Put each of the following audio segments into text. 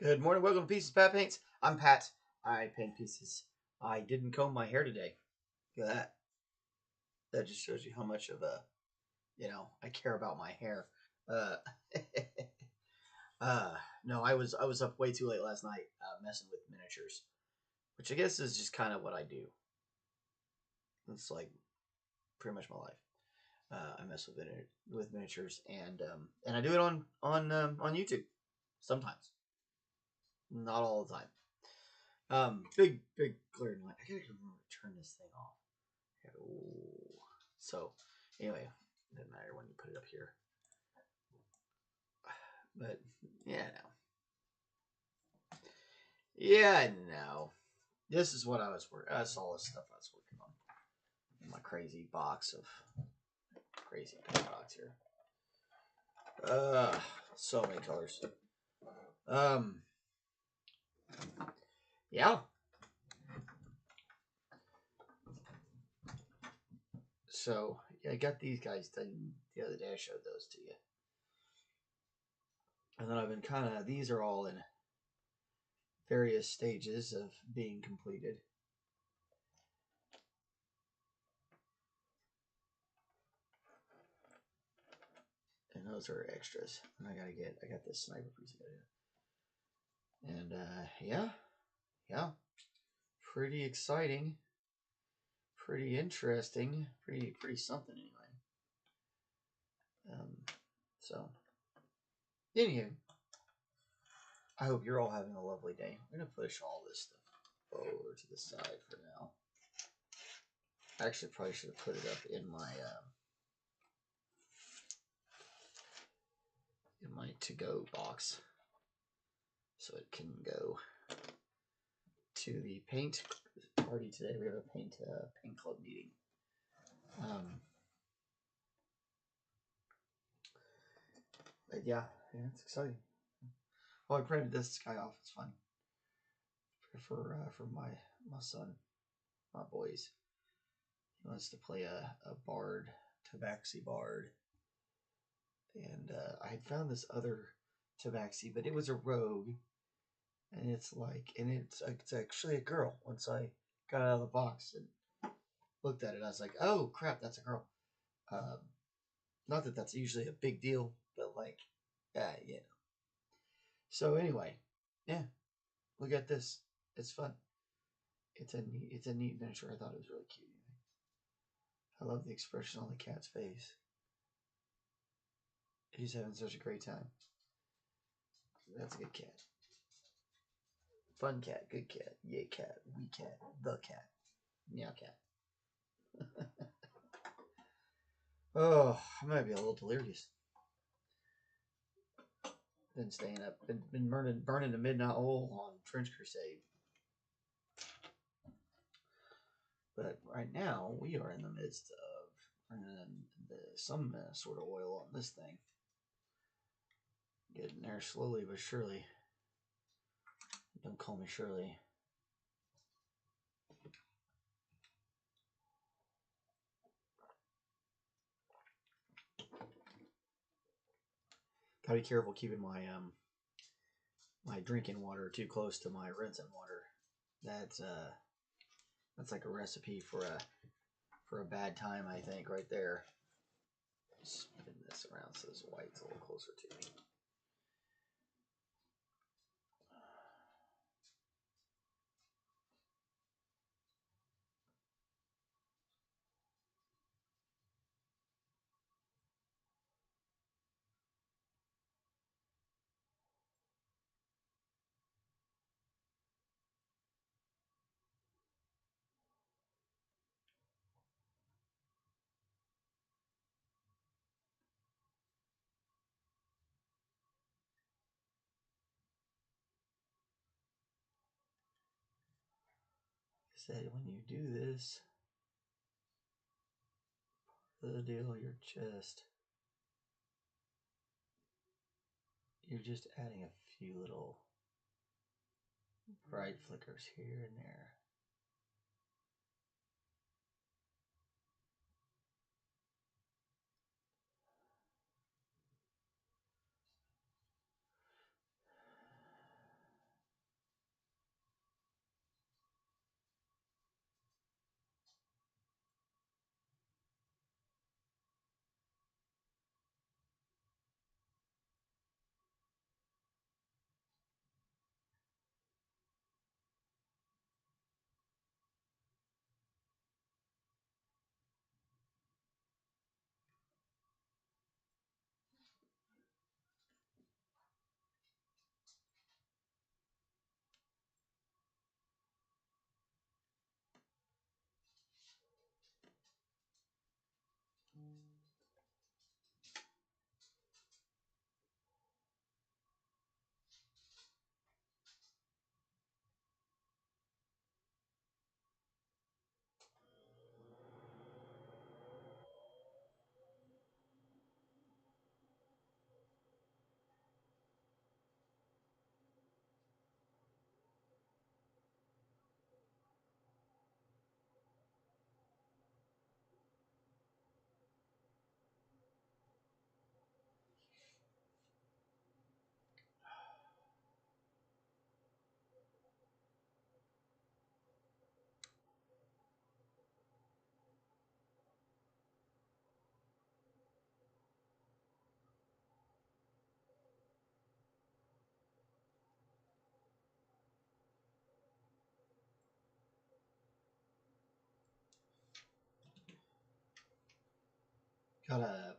Good morning, welcome to Pieces Pat Paints. I'm Pat. I paint pieces. I didn't comb my hair today. Look at that. That just shows you how much of I care about my hair. Uh, uh, no, I was up way too late last night messing with miniatures, which I guess is just kind of what I do. It's like pretty much my life. I mess with miniatures, and I do it on YouTube sometimes, not all the time. Big glaring light. I gotta remember to turn this thing off. Ooh. So, anyway, it doesn't matter when you put it up here. But yeah, no. This is what I was working. That's all the stuff I was working on in my crazy box of crazy paint box here. So many colors. Yeah. So yeah, I got these guys done the other day. I showed those to you, and then I've been these are all in various stages of being completed. And those are extras. And I got this sniper piece I gotta do. And yeah. Pretty exciting. Pretty interesting. Pretty something anyway. So anywho, I hope you're all having a lovely day. I'm gonna push all this stuff over to the side for now. Actually, probably should have put it up in my to-go box, so it can go to the paint party today. We have a paint club meeting. But yeah, it's exciting. Well, I printed this guy off. It's fun for my son, my boys. He wants to play a bard, tabaxi bard, and I had found this other tabaxi, but it was a rogue, and it's actually a girl. Once I got out of the box and looked at it, I was like, oh crap, that's a girl. Not that that's usually a big deal, but like, you know. So anyway, yeah, look at this. It's fun. It's a neat miniature. I thought it was really cute. I love the expression on the cat's face. He's having such a great time. That's a good cat. Fun cat, good cat, yay cat, wee cat, the cat, meow cat. Oh, I might be a little delirious. Been staying up, been burning the midnight oil on Trench Crusade. But right now, we are in the midst of burning some sort of oil on this thing. Getting there slowly but surely. Don't call me Shirley. Gotta be careful keeping my my drinking water too close to my rinsing water. That's like a recipe for a bad time, I think, right there. Spin this around so this white's a little closer to me. Said when you do this, part of the deal, you're just adding a few little bright flickers here and there.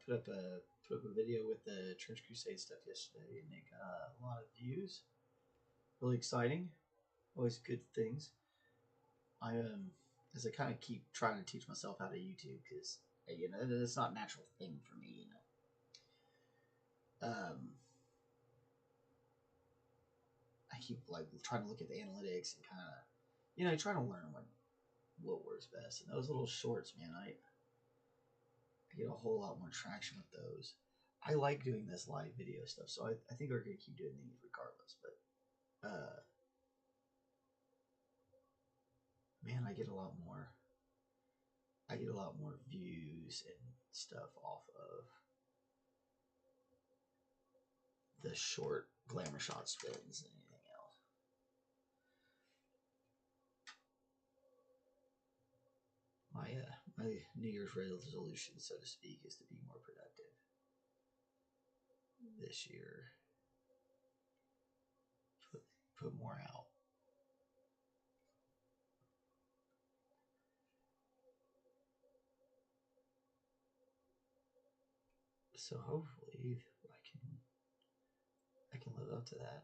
put up a video with the Church Crusade stuff yesterday, and it got a lot of views. Really exciting. Always good things. I as I kind of keep trying to teach myself how to YouTube because it's not a natural thing for me. I keep like trying to look at the analytics and kind of trying to learn what works best. And those little shorts, man, I get a whole lot more traction with those. I like doing this live video stuff, so I think we're gonna keep doing these regardless. But man, I get a lot more views and stuff off of the short glamour shot spins than anything else. My New Year's resolution, so to speak, is to be more productive this year. Put more out. So hopefully I can live up to that.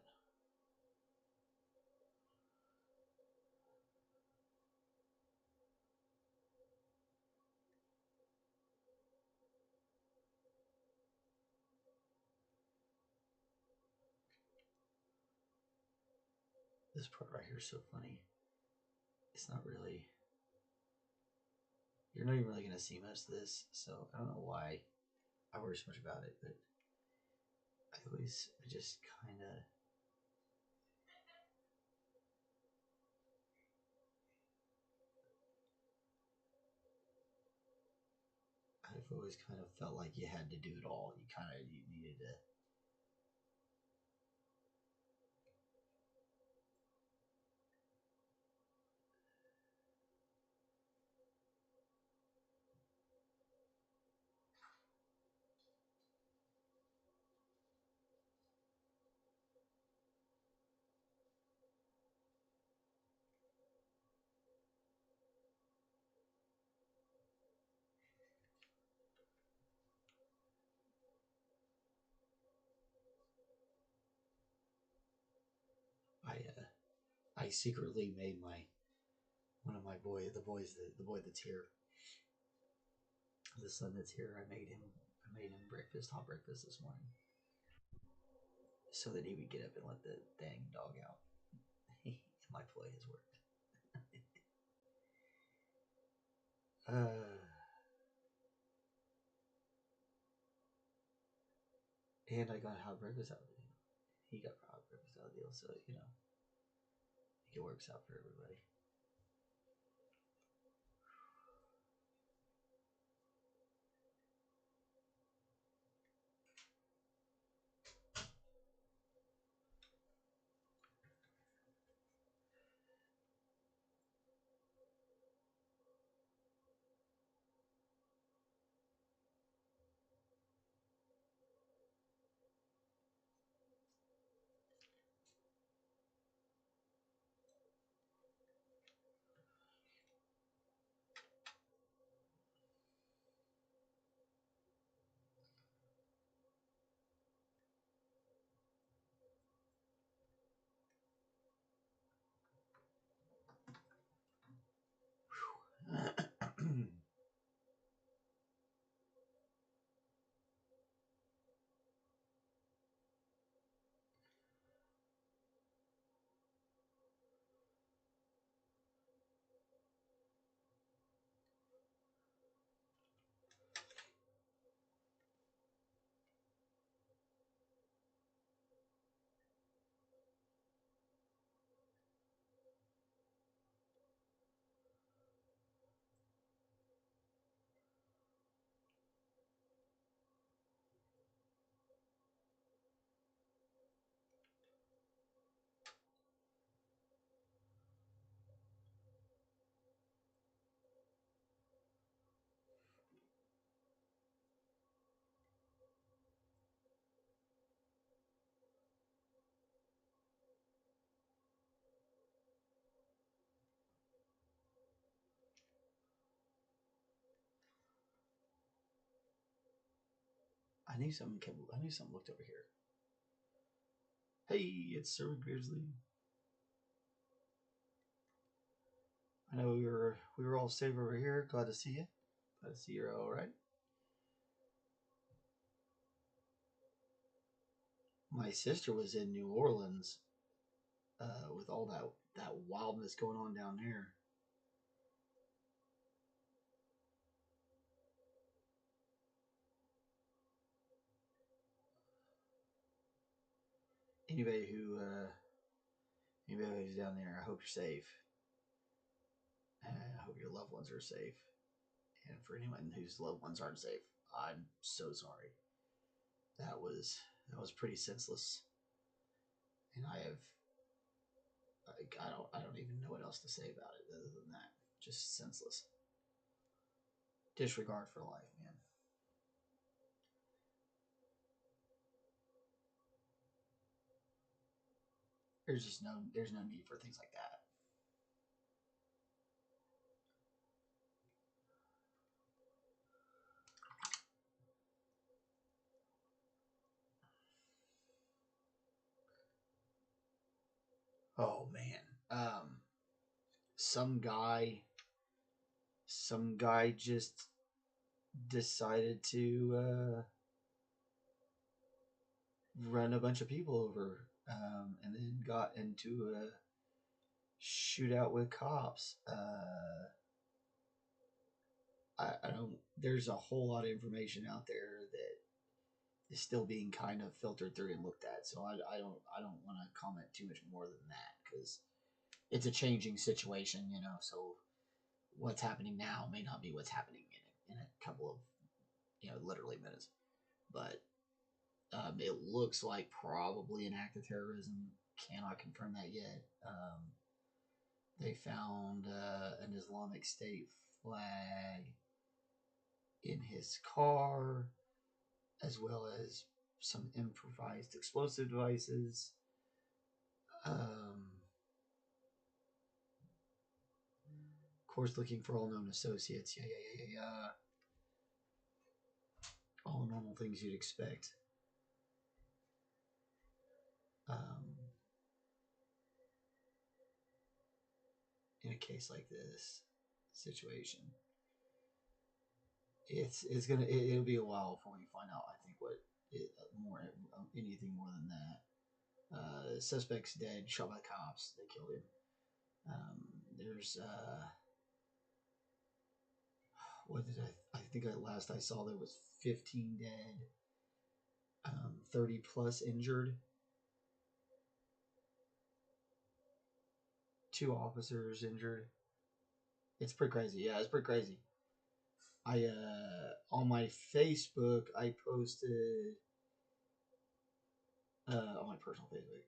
This part right here is so funny. It's not really. You're not even really going to see most of this, so I don't know why I worry so much about it, but I just kind of. I've always kind of felt like you had to do it all. You needed to. I secretly made one of my boy the boy that's here, the son that's here. I made him hot breakfast this morning, so that he would get up and let the dang dog out. My ploy has worked. And I got hot breakfast out of the deal. He got hot breakfast out of the deal, so it works out for everybody. I knew something looked over here. Hey, it's Sir McBeardsly. I know we were all safe over here. Glad to see you. Glad to see you're all right. My sister was in New Orleans with all that wildness going on down there. Anybody who's down there, I hope you're safe. I hope your loved ones are safe. And for anyone whose loved ones aren't safe, I'm so sorry. That was pretty senseless. And I don't even know what else to say about it other than that. Just senseless. Disregard for life, man. There's no need for things like that. Oh man. Some guy just decided to run a bunch of people over, and then got into a shootout with cops. I don't. There's a whole lot of information out there that is still being kind of filtered through and looked at. So I don't want to comment too much more than that because it's a changing situation, you know. So what's happening now may not be what's happening in a couple of, you know, literally minutes. But it looks like probably an act of terrorism. Cannot confirm that yet. They found an Islamic State flag in his car, as well as some improvised explosive devices. Of course, looking for all known associates. Yeah. All normal things you'd expect. In a case like this situation, it'll be a while before we find out. I think anything more than that. Suspect's dead, shot by cops. They killed him. There's what did I think last I saw there was 15 dead, 30 plus injured. 2 officers injured. It's pretty crazy. Yeah, it's pretty crazy. I on my Facebook I posted on my personal Facebook.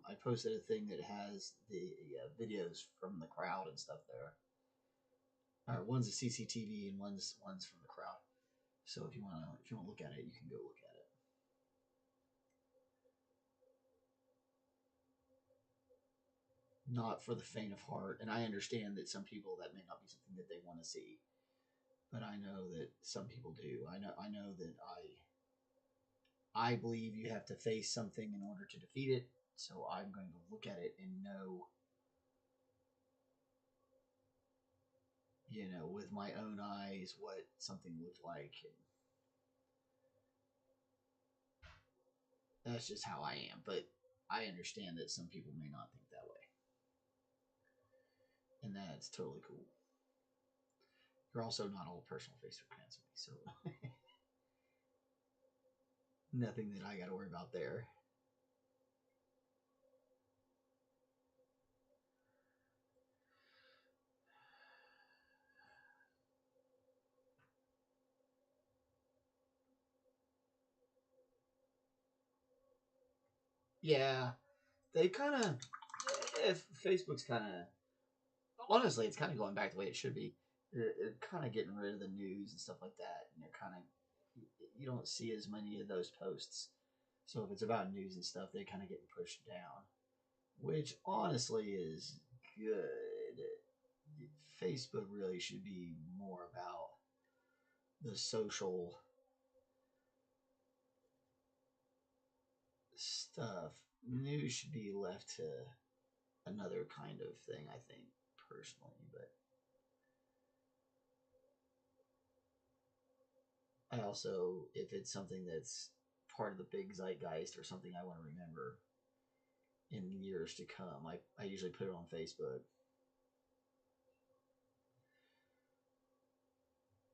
I posted a thing that has the videos from the crowd and stuff there. One's a CCTV and one's from the crowd. So if you want to look at it, you can go look at it. Not for the faint of heart, and I understand that some people that may not be something that they want to see, but I know that some people do. I know that I believe you have to face something in order to defeat it. So I'm going to look at it and know, you know, with my own eyes what something looked like. And that's just how I am. But I understand that some people may not think that way. And that's totally cool. You're also not all personal Facebook fans with me, so nothing that I got to worry about there. Yeah, they kind of. Facebook's kind of. Honestly, it's kind of going back the way it should be. They're kind of getting rid of the news and stuff like that, and they're kind of. You don't see as many of those posts. So if it's about news and stuff, they kind of get pushed down, which honestly is good. Facebook really should be more about the social stuff. News should be left to another kind of thing, I think, personally. But I also, if it's something that's part of the big zeitgeist or something I want to remember in years to come, I usually put it on Facebook.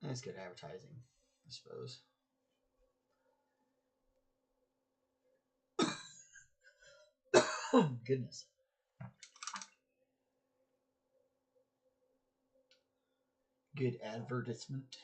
And it's good advertising, I suppose. Goodness. Good advertisement.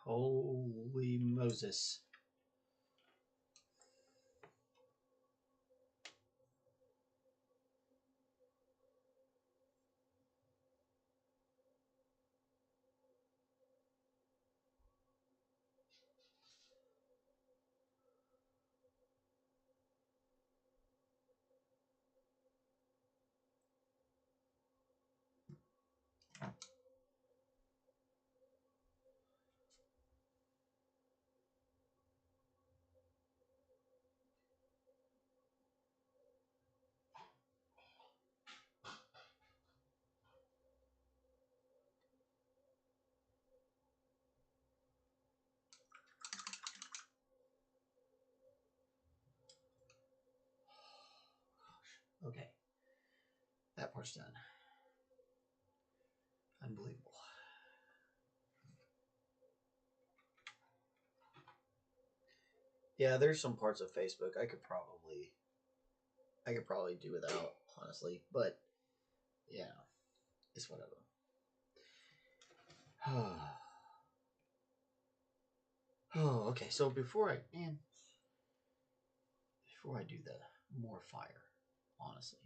Holy Moses. Okay. That part's done. Unbelievable. Yeah, there's some parts of Facebook I could probably do without, honestly. But yeah, it's whatever. Oh, okay. So before I do the more fire, honestly.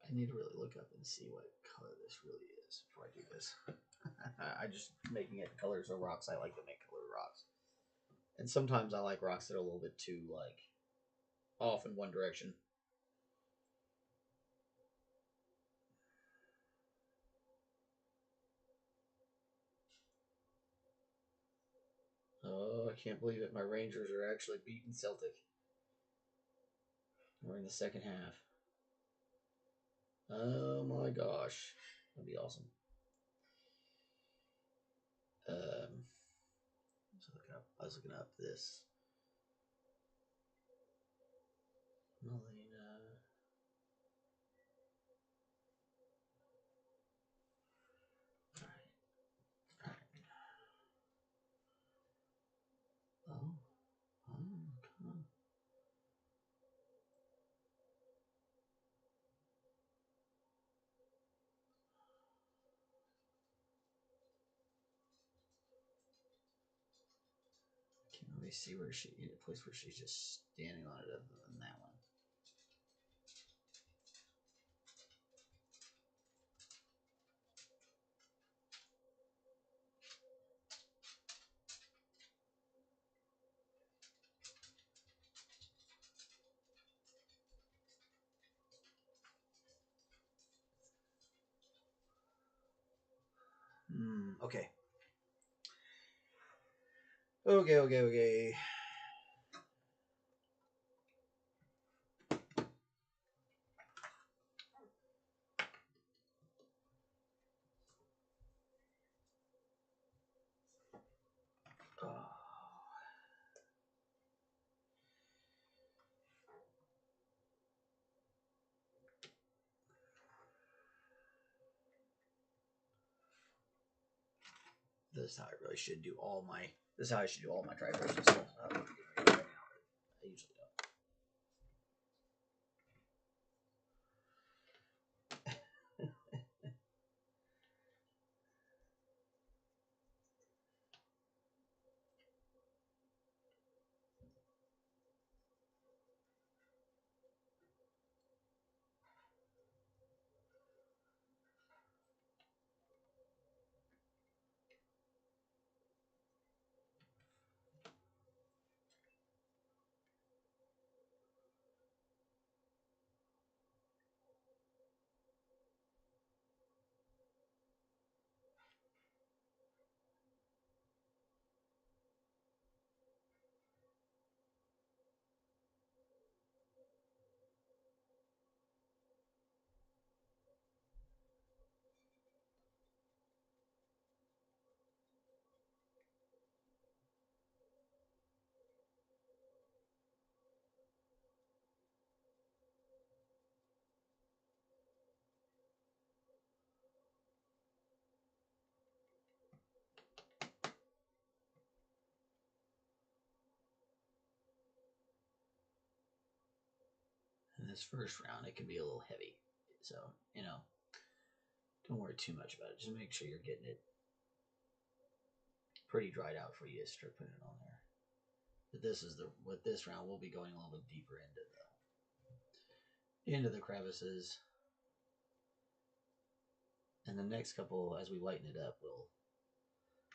I need to really look up and see what color this really is before I do this. I just making it colors of rocks. I like to make colored rocks. And sometimes I like rocks that are a little bit too, like, off in one direction. Oh, I can't believe it. My Rangers are actually beating Celtic. We're in the second half. Oh my gosh. That'd be awesome. I was looking up this. Melina. Alright. Oh. Come on. Can't really see where she in a place where she's just standing on it other than that one. Okay. Okay. This is how I really should do all my. This is how I should do all my dry brushes. So, I usually don't. In this first round, it can be a little heavy. So, don't worry too much about it. Just make sure you're getting it pretty dried out for you to start putting it on there. But with this round, we'll be going a little bit deeper into the crevices. And the next couple, as we lighten it up, will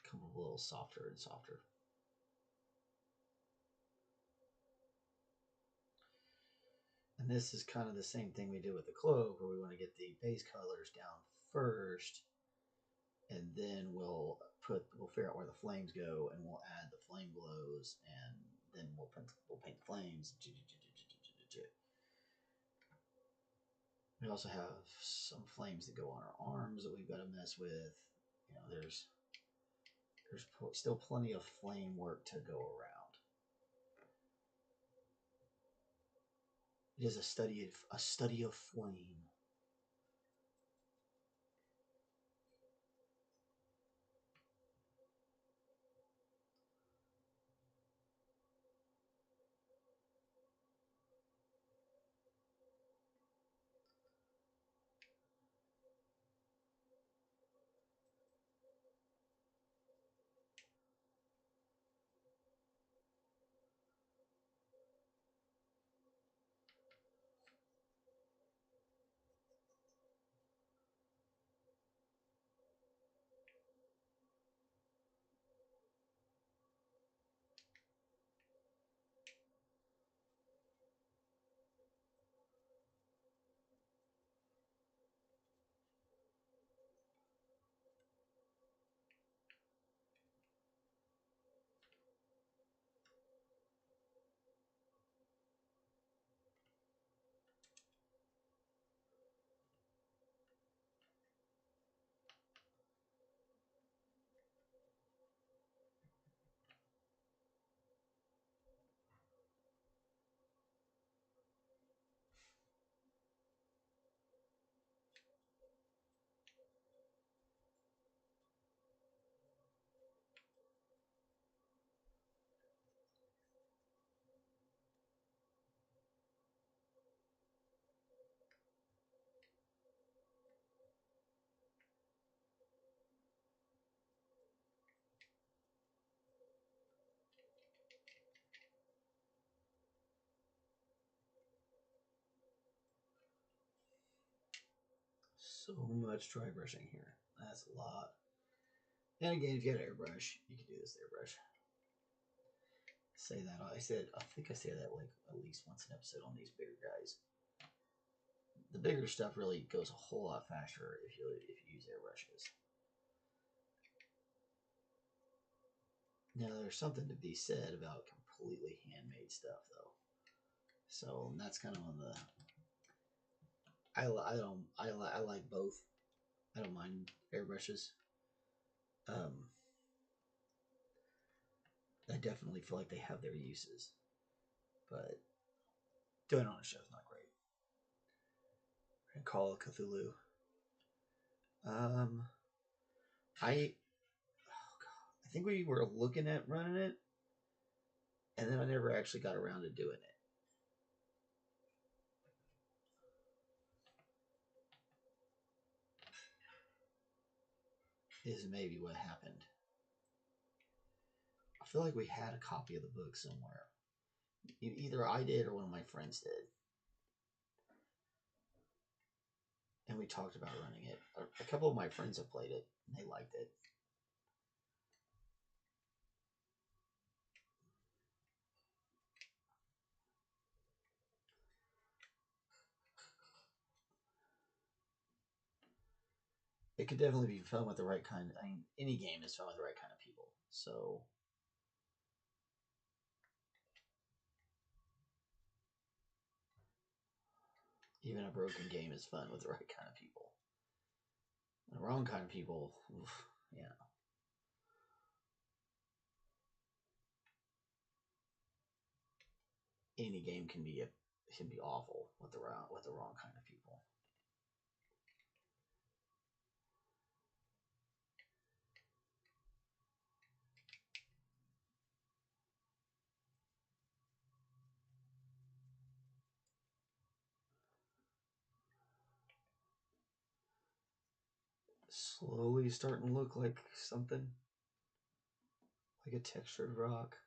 come a little softer and softer. And this is kind of the same thing we did with the cloak, where we want to get the base colors down first, and then we'll figure out where the flames go, and we'll add the flame glows, and then we'll paint the flames. We also have some flames that go on our arms that we've got to mess with. There's still plenty of flame work to go around. It is a study of flame. So much dry brushing here. That's a lot. And again, if you had an airbrush, you could do this airbrush. Say that. I think I say that like at least once an episode on these bigger guys. The bigger stuff really goes a whole lot faster if you use airbrushes. Now, there's something to be said about completely handmade stuff, though. So that's kind of on the. I like both. I don't mind airbrushes. I definitely feel like they have their uses, but doing it on a show is not great. And Call of Cthulhu. I think we were looking at running it, and then I never actually got around to doing it. Is maybe what happened. I feel like we had a copy of the book somewhere. Either I did or one of my friends did. And we talked about running it. A couple of my friends have played it, and they liked it. It could definitely be fun with the right kind. I mean, any game is fun with the right kind of people. So even a broken game is fun with the right kind of people. And the wrong kind of people, oof, yeah. Any game can be awful with the wrong kind of people. Slowly starting to look like something, like a textured rock.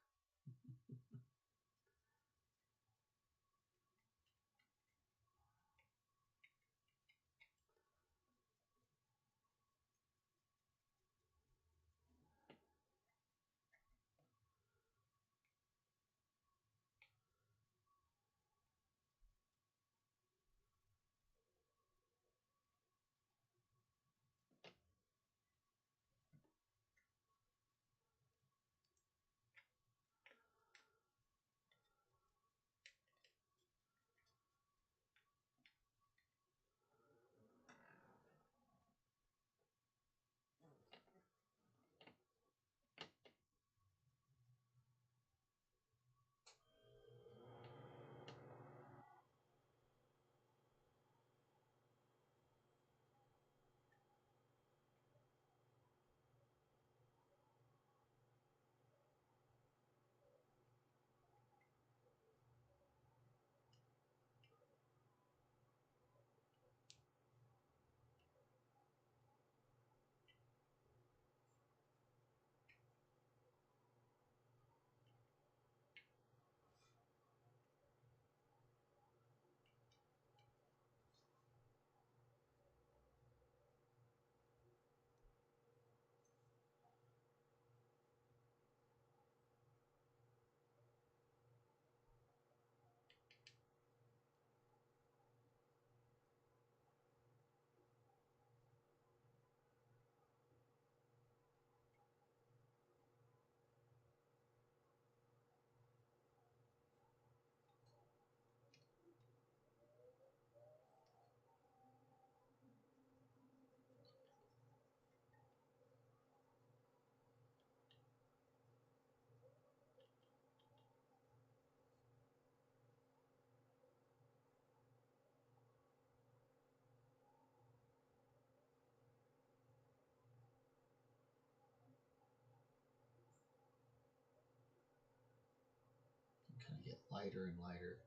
Kind of get lighter and lighter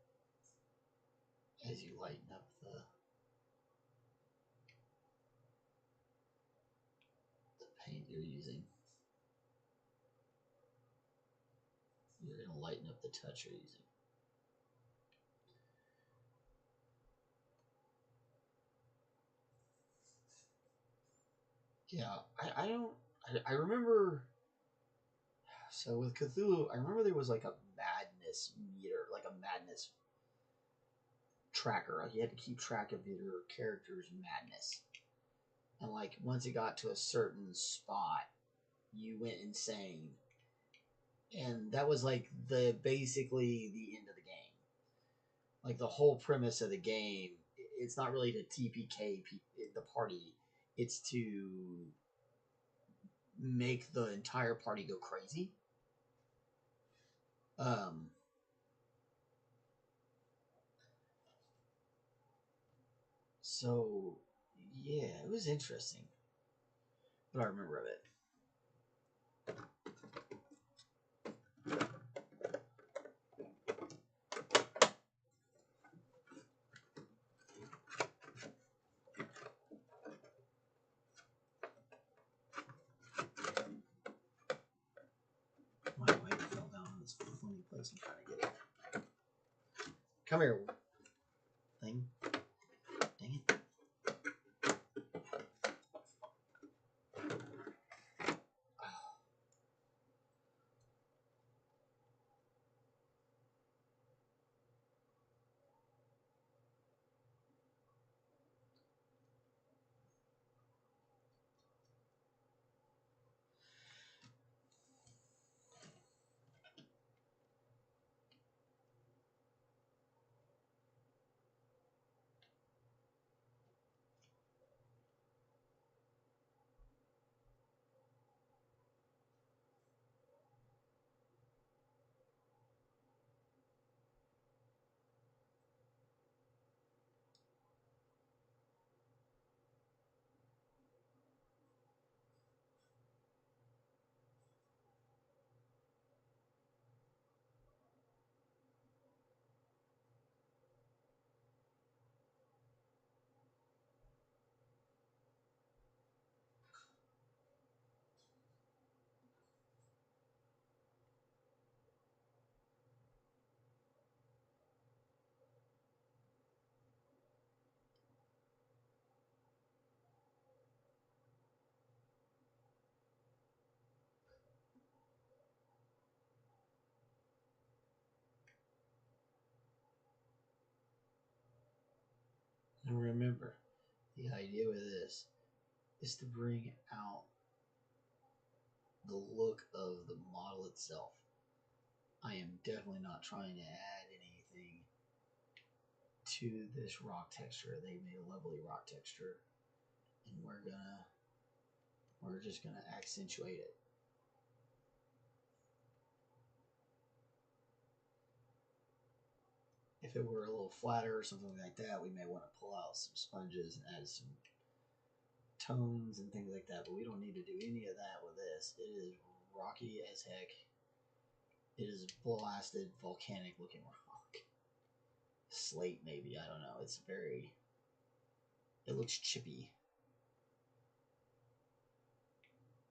as you lighten up the paint you're using. You're going to lighten up the touch you're using. Yeah, I remember. So with Cthulhu, I remember there was like a madness meter, like a madness tracker. Like you had to keep track of your character's madness. And like once it got to a certain spot, you went insane. And that was like basically the end of the game. Like the whole premise of the game, it's not really to TPK the party, it's to make the entire party go crazy. So yeah, it was interesting. What I remember of it. My wife fell down in this funny place. I'm trying to get it. Come here, thing. Dang it. And remember, the idea with this is to bring out the look of the model itself. I am definitely not trying to add anything to this rock texture. They made a lovely rock texture, and we're just gonna accentuate it. If it were a little flatter or something like that, we may want to pull out some sponges and add some tones and things like that, but we don't need to do any of that with this. It is rocky as heck. It is blasted, volcanic looking rock. Slate, maybe, I don't know. It's very, it looks chippy,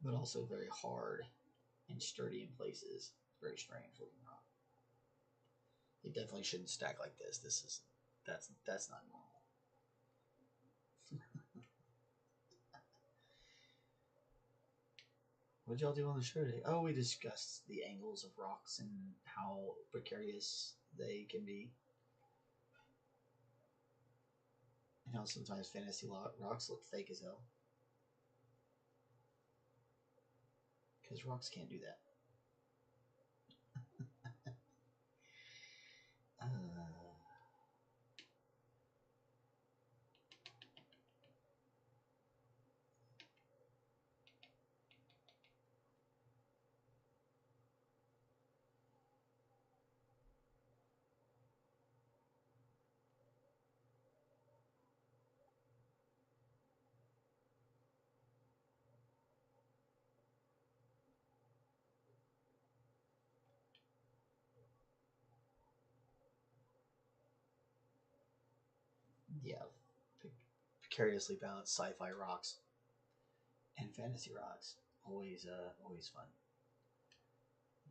but also very hard and sturdy in places. Very strange looking rock. It definitely shouldn't stack like this. That's not normal. What did y'all do on the show today? Oh, we discussed the angles of rocks and how precarious they can be. And how sometimes fantasy rocks look fake as hell. Because rocks can't do that. Yeah, precariously balanced sci-fi rocks and fantasy rocks. Always fun.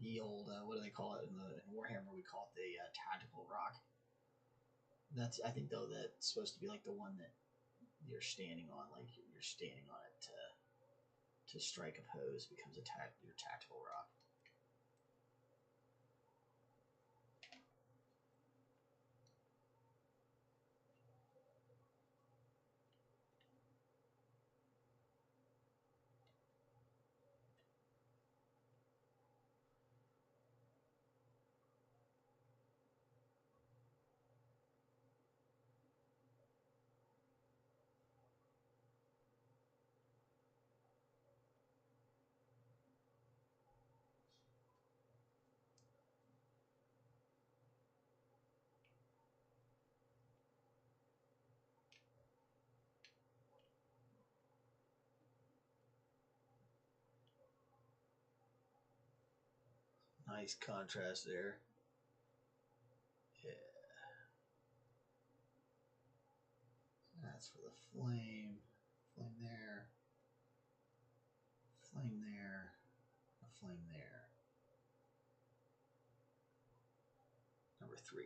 The old what do they call it in Warhammer? We call it the tactical rock. That's, I think though, that's supposed to be like the one that you're standing on, like you're standing on it to strike a pose. Becomes your tactical rock. Nice contrast there. Yeah. That's for the flame. Flame there. Flame there. A flame there. Number 3.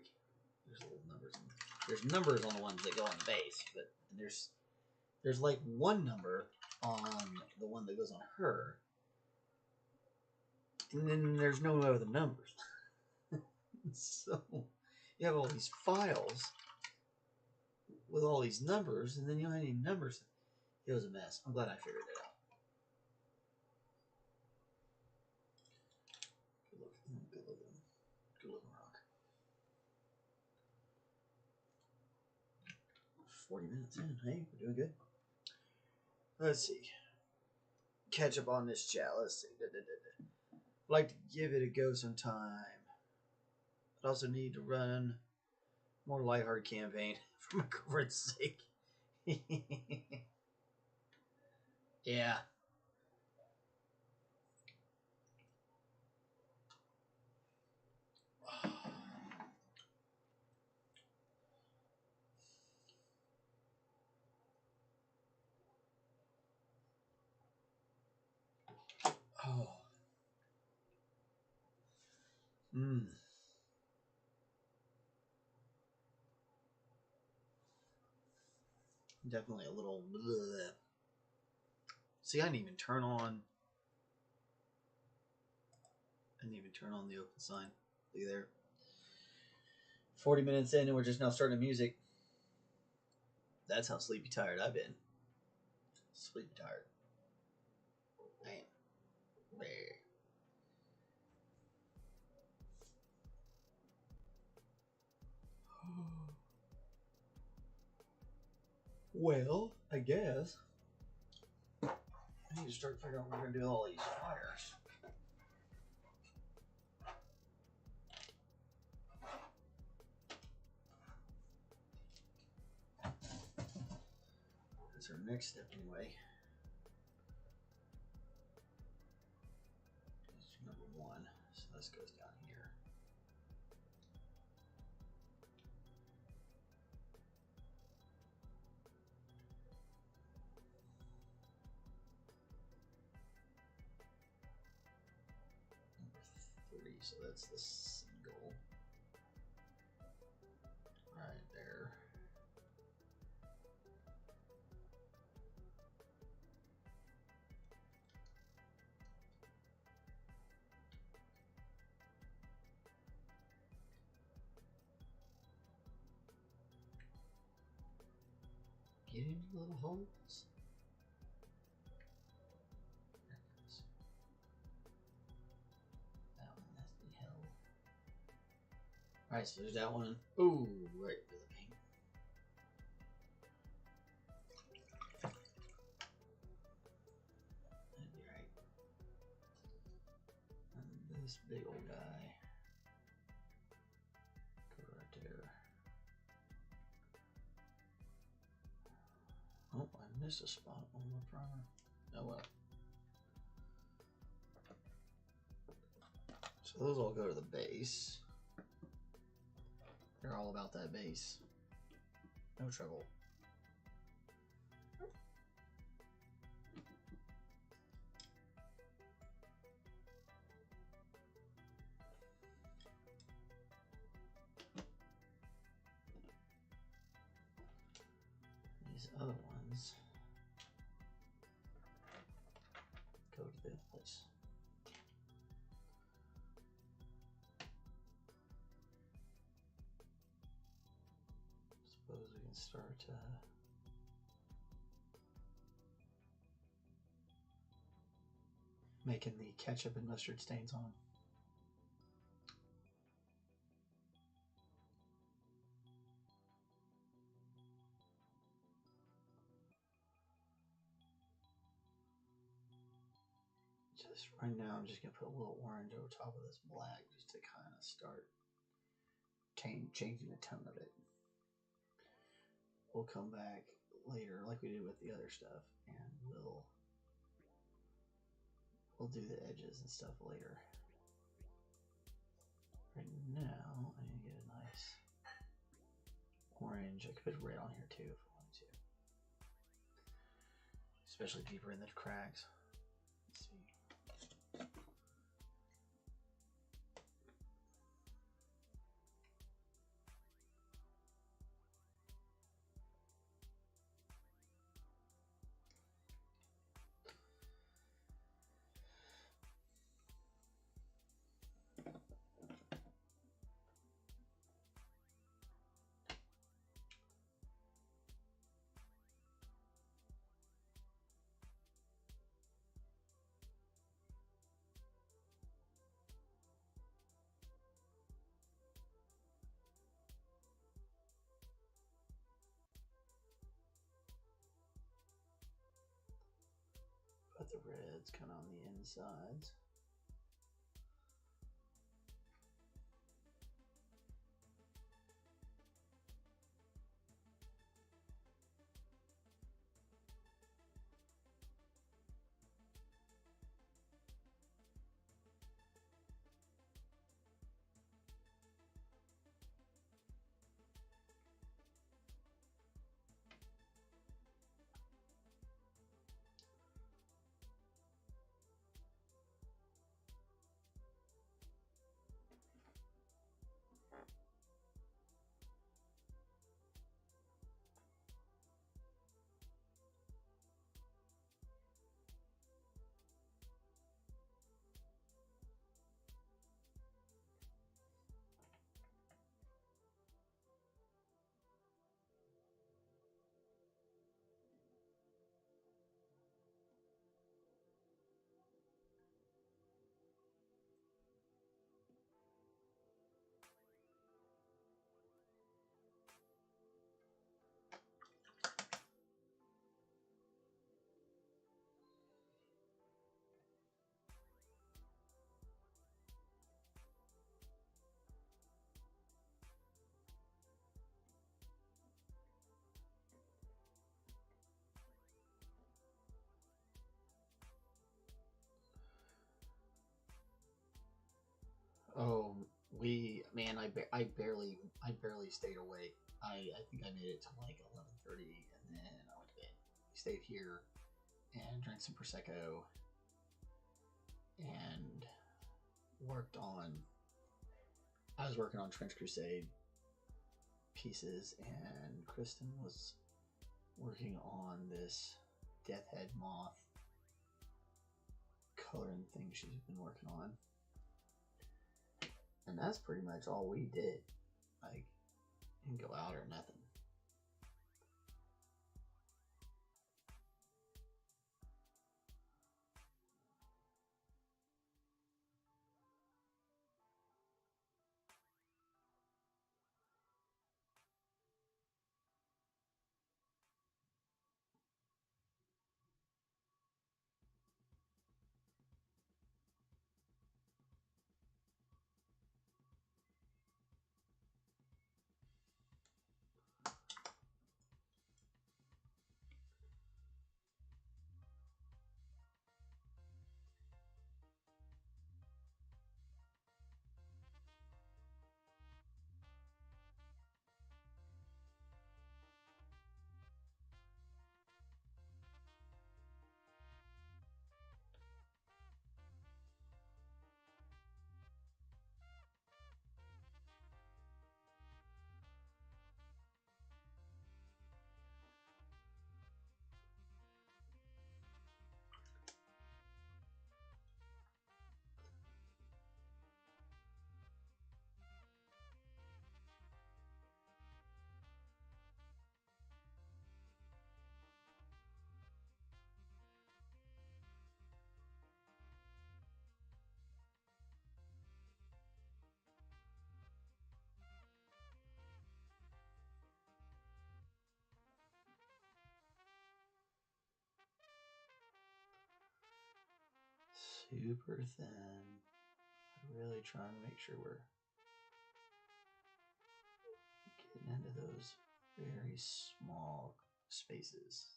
There's little numbers. There's numbers on the ones that go on the base, but there's like one number on the one that goes on her, and then there's no other numbers. So you have all these files with all these numbers, and then you don't have any numbers. It was a mess. I'm glad I figured it out. Good looking, good looking, good looking rock. 40 minutes in. Hey, we're doing good. Let's see. Catch up on this chat. Let's see. I'd like to give it a go sometime. But also need to run more lighthearted campaign for my girlfriend's sake. Yeah. Oh. Definitely a little bleh. See, I didn't even turn on the open sign. Look there. 40 minutes in and we're just now starting the music. That's how sleepy tired I've been. Sleepy tired. Man. Well, I guess I need to start figuring out what we're going to do with all these fires. That's our next step anyway. That's number 1. So this goes down here. Number 3, so that's the single. Right there. Get into the little holes. That one has to be held. Alright, so there's that one. Ooh, right to the paint. That'd be right. And this big old guy. Go right there. Oh, I missed a spot on my primer. Oh well. So those all go to the base. They're all about that base. No trouble. These other ones go to the other place. Suppose we can start making the ketchup and mustard stains on them. Just right now, I'm just gonna put a little orange over top of this black just to kind of start changing the tone of it. We'll come back later, like we did with the other stuff, and we'll do the edges and stuff later. Right now, I need to get a nice orange. I could put red on here too if I wanted to. Especially deeper in the cracks. Let's see. But the red's kind of on the insides. Oh, man, I barely stayed awake. I think I made it to like 11:30, and then I went to bed. We stayed here and drank some prosecco and worked on. I was working on Trench Crusade pieces, and Kristen was working on this Death Head Moth coloring thing she's been working on. And that's pretty much all we did. Like, didn't go out or nothing. Super thin. Really trying to make sure we're getting into those very small spaces.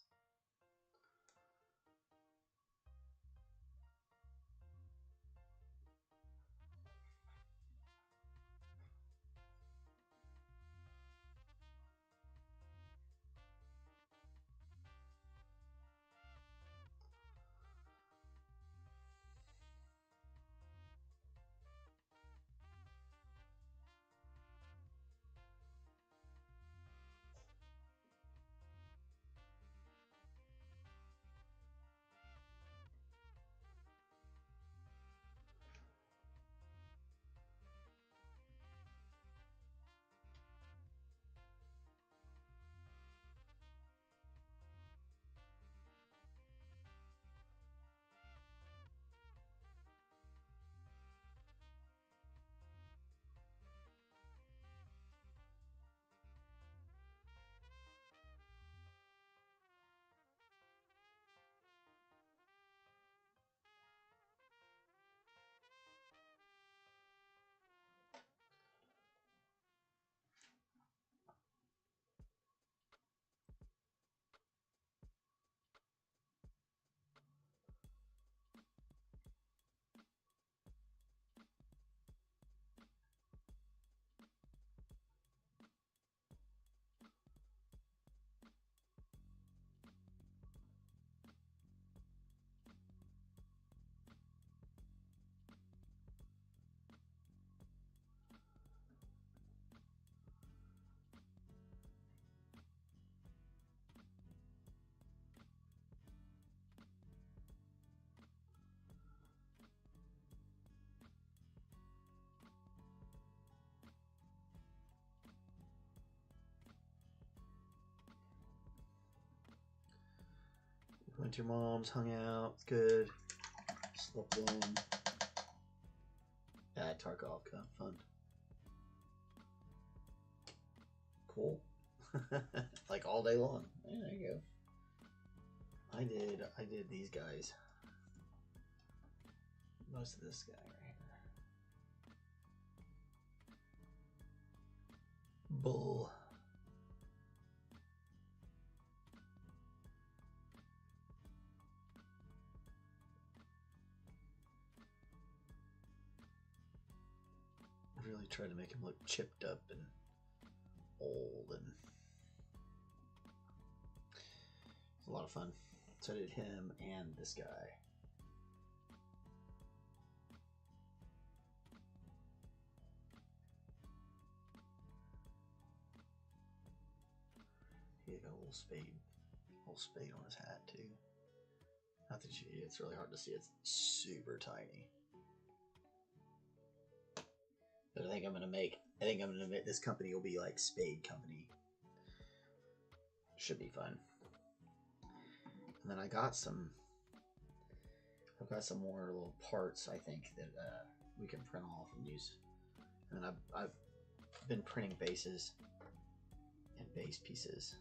Went to your mom's, hung out. It's good. Slept in. Yeah, Terracotta, fun. Cool. Like all day long. Yeah, there you go. I did these guys. Most of this guy right here. Bull. Really tried to make him look chipped up and old, and it's a lot of fun. So I did him and this guy. He got a little spade on his hat too. Not that it's really hard to see. It's super tiny. But I think I'm gonna make this company will be like Spade Company. Should be fun. And then I've got some more little parts I think that we can print off and use. And then I've been printing bases and base pieces.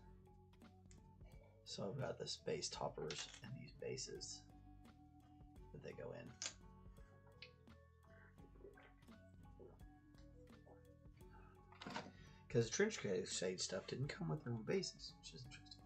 So I've got this base toppers and these bases that they go in. Because trench crusade stuff didn't come with their own bases, which is interesting.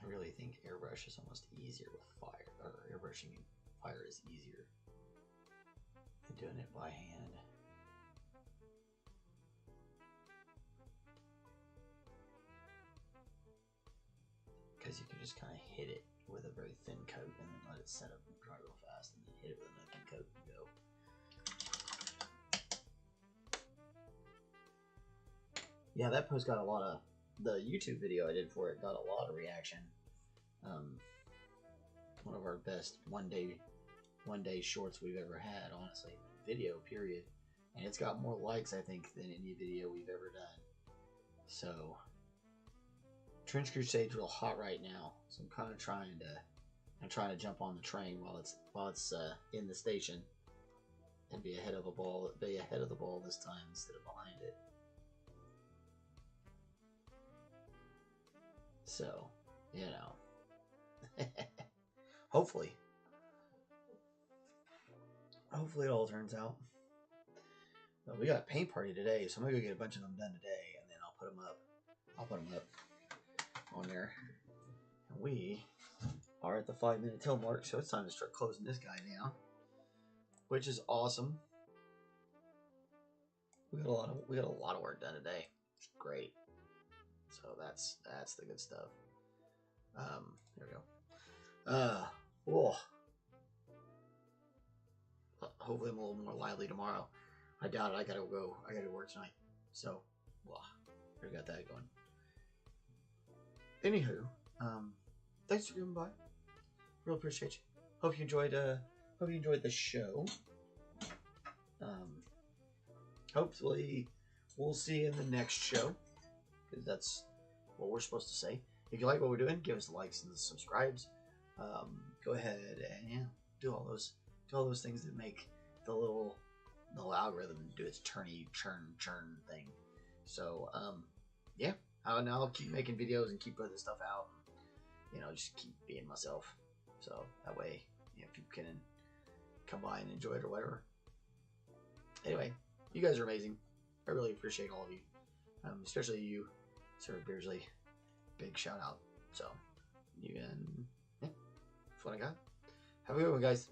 I really think airbrush is almost easier with fire, or airbrushing fire is easier than doing it by hand. Because you can just kind of hit it with a very thin coat and then let it set up and dry real fast, and then hit it with another thin coat and go. Yeah, that post got a lot of, the YouTube video I did for it got a lot of reaction. One of our best one day shorts we've ever had, honestly, video period, and it's got more likes I think than any video we've ever done. So Trench Crusade's real hot right now, so I'm kind of trying to jump on the train while it's in the station and be ahead of the ball this time instead of behind it. So, you know, hopefully it all turns out. But we got a paint party today, so I'm gonna go get a bunch of them done today, and then I'll put them up on there. And we are at the 5-minute till mark, so it's time to start closing this guy down, which is awesome. We got a lot of work done today. It's great. So that's the good stuff. There we go. Oh, hopefully I'm a little more lively tomorrow. I doubt it. I gotta work tonight. So, well, I got that going. Anywho, thanks for coming by. Real appreciate you. Hope you enjoyed the show. Hopefully we'll see you in the next show, because that's what we're supposed to say. If you like what we're doing, give us the likes and the subscribes. Go ahead and do all those things that make the little algorithm do its churn thing. So yeah, I'll keep making videos and keep putting this stuff out. And, just keep being myself. So that way, people can come by and enjoy it or whatever. Anyway, you guys are amazing. I really appreciate all of you, especially you, Sir McBeardsly. Big shout out. So, that's what I got. Have a good one, guys.